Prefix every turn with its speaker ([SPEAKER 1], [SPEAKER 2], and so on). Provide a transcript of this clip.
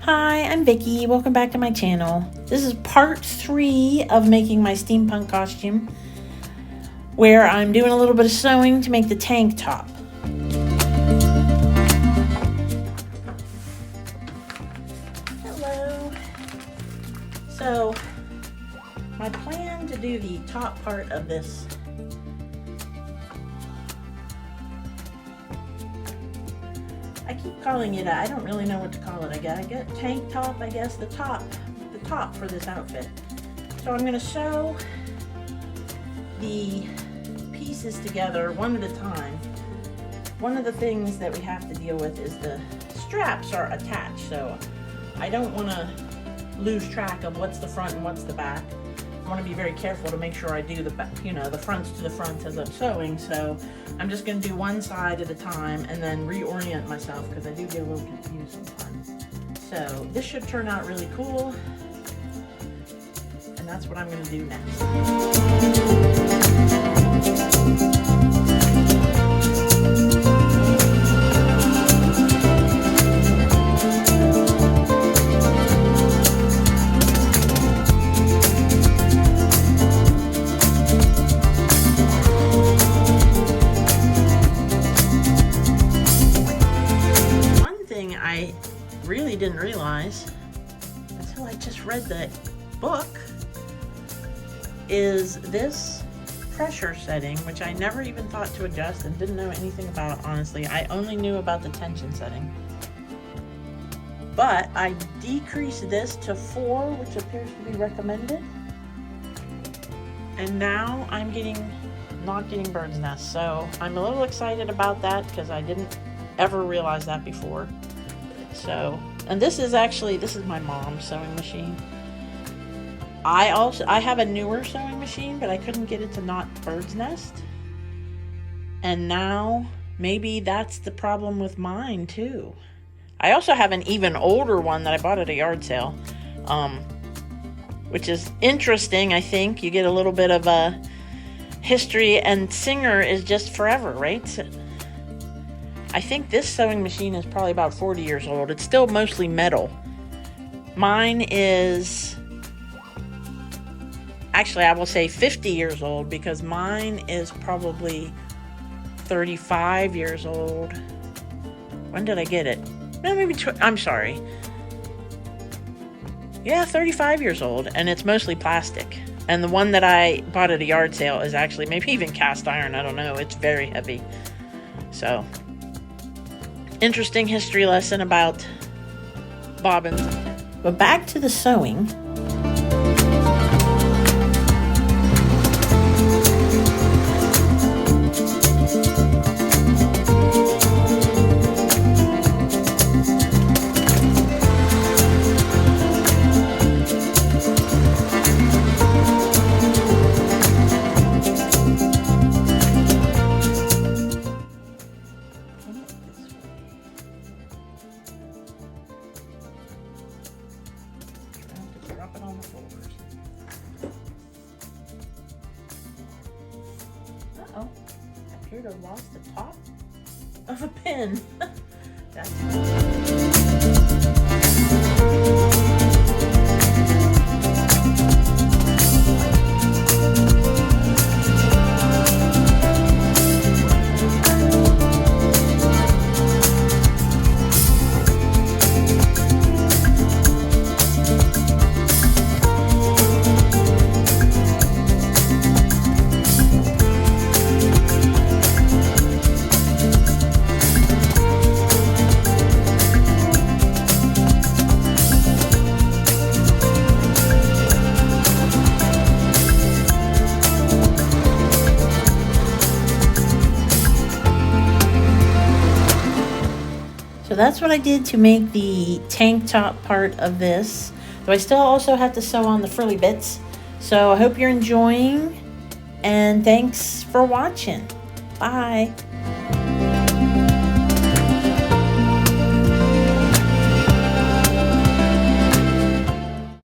[SPEAKER 1] Hi, I'm Vicky. Welcome back to my channel. This is part 3 of making my steampunk costume, where I'm doing a little bit of sewing to make the tank top. Hello. So, my plan to do the top part of this I keep calling it I don't really know what to call it. I get tank top, I guess, the top for this outfit. So I'm going to sew the pieces together one at a time. One of the things that we have to deal with is the straps are attached, so I don't want to lose track of what's the front and what's the back. I want to be very careful to make sure I do the back, the fronts to the front as I'm sewing. So I'm just going to do one side at a time and then reorient myself because I do get a little confused sometimes. So this should turn out really cool, and that's what I'm going to do next. I really didn't realize until I just read the book is this pressure setting, which I never even thought to adjust and didn't know anything about, honestly. I only knew about the tension setting, but I decreased this to 4, which appears to be recommended, and now I'm not getting bird's nests. So I'm a little excited about that because I didn't ever realize that before. So, and this is my mom's sewing machine. I have a newer sewing machine, but I couldn't get it to not bird's nest. And now maybe that's the problem with mine too. I also have an even older one that I bought at a yard sale, which is interesting. I think you get a little bit of a history, and Singer is just forever, right? So, I think this sewing machine is probably about 40 years old. It's still mostly metal. Mine is, actually I will say 50 years old, because mine is probably 35 years old. When did I get it? No, maybe, I'm sorry. Yeah, 35 years old, and it's mostly plastic. And the one that I bought at a yard sale is actually maybe even cast iron. I don't know. It's very heavy. So, interesting history lesson about bobbins. But back to the sewing. On the folders. Uh-oh. I appear to have lost the top of a pin. So that's what I did to make the tank top part of this. Though I still also have to sew on the frilly bits. So I hope you're enjoying, and thanks for watching. Bye.